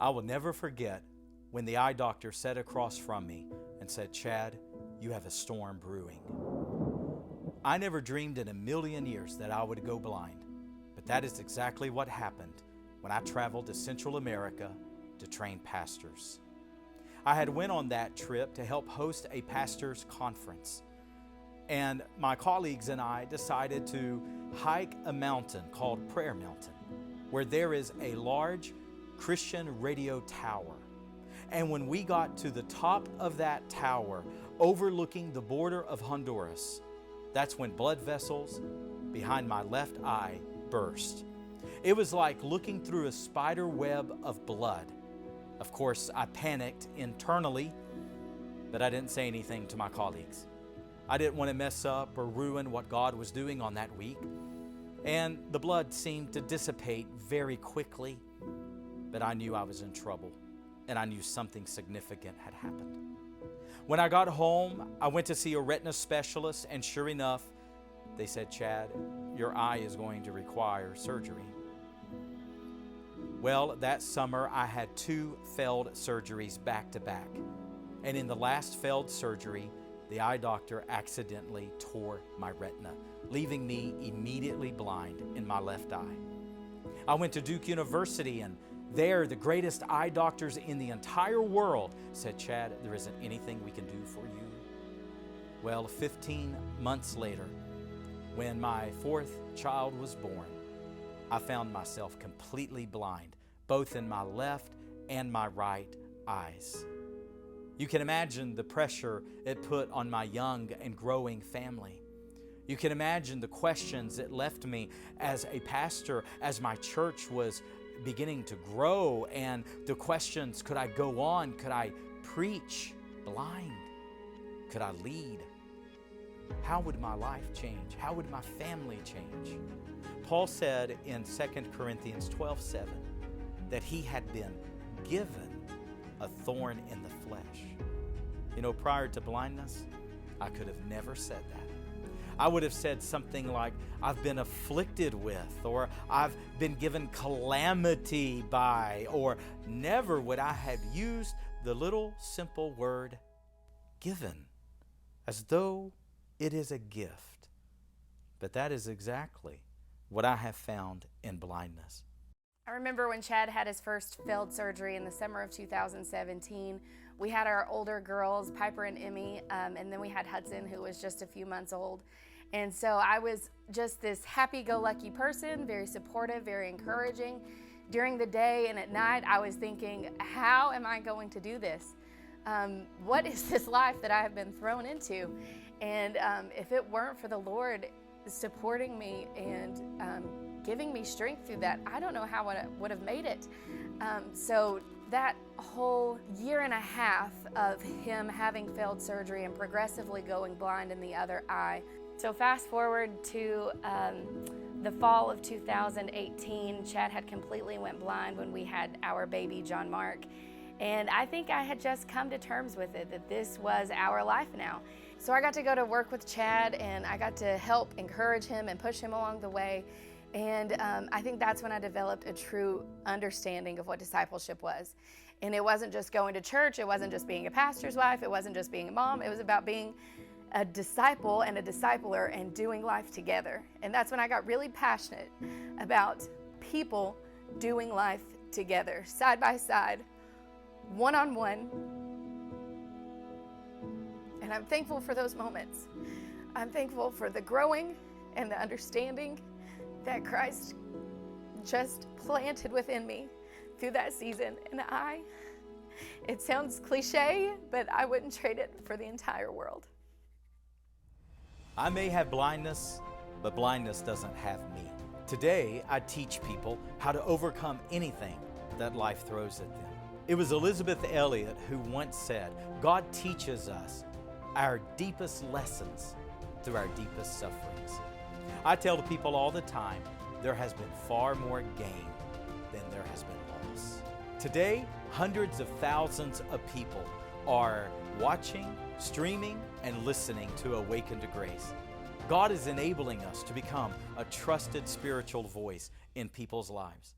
I will never forget when the eye doctor sat across from me and said, "Chad, you have a storm brewing." I never dreamed in a million years that I would go blind, but that is exactly what happened when I traveled to Central America to train pastors. I had went on that trip to help host a pastors' conference, and my colleagues and I decided to hike a mountain called Prayer Mountain, where there is a large Christian radio tower. And when we got to the top of that tower, overlooking the border of Honduras, that's when blood vessels behind my left eye burst. It was like looking through a spider web of blood. Of course, I panicked internally, but I didn't say anything to my colleagues. I didn't want to mess up or ruin what God was doing on that week. And the blood seemed to dissipate very quickly, but I knew I was in trouble, and I knew something significant had happened. When I got home, I went to see a retina specialist, and sure enough, they said, "Chad, your eye is going to require surgery." Well, that summer, I had 2 failed surgeries back to back. And in the last failed surgery, the eye doctor accidentally tore my retina, leaving me immediately blind in my left eye. I went to Duke University, and there, the greatest eye doctors in the entire world said, "Chad, there isn't anything we can do for you." Well, 15 months later, when my 4th child was born, I found myself completely blind, both in my left and my right eyes. You can imagine the pressure it put on my young and growing family. You can imagine the questions it left me as a pastor, as my church was beginning to grow, and the questions, could I go on? Could I preach blind? Could I lead? How would my life change? How would my family change? Paul said in 2 Corinthians 12:7 that he had been given a thorn in the flesh. You know, prior to blindness, I could have never said that. I would have said something like, "I've been afflicted with," or "I've been given calamity by," or never would I have used the little simple word given, as though it is a gift. But that is exactly what I have found in blindness. I remember when Chad had his first failed surgery in the summer of 2017. We had our older girls, Piper and Emmy, and then we had Hudson, who was just a few months old. And so I was just this happy-go-lucky person, very supportive, very encouraging. During the day and at night, I was thinking, how am I going to do this? What is this life that I have been thrown into? And if it weren't for the Lord supporting me and giving me strength through that, I don't know how I would have made it. So that whole year and a half of him having failed surgery and progressively going blind in the other eye. So fast forward to the fall of 2018, Chad had completely went blind when we had our baby, John Mark. And I think I had just come to terms with it, that this was our life now. So I got to go to work with Chad, and I got to help encourage him and push him along the way. And I think that's when I developed a true understanding of what discipleship was. And it wasn't just going to church, it wasn't just being a pastor's wife, it wasn't just being a mom, it was about being a disciple and a discipler and doing life together. And that's when I got really passionate about people doing life together, side by side, one-on-one. And I'm thankful for those moments. I'm thankful for the growing and the understanding that Christ just planted within me through that season. And it sounds cliche, but I wouldn't trade it for the entire world. I may have blindness, but blindness doesn't have me. Today, I teach people how to overcome anything that life throws at them. It was Elizabeth Elliot who once said, "God teaches us our deepest lessons through our deepest sufferings." I tell the people all the time, there has been far more gain than there has been loss. Today, hundreds of thousands of people are watching, streaming, and listening to Awaken to Grace. God is enabling us to become a trusted spiritual voice in people's lives.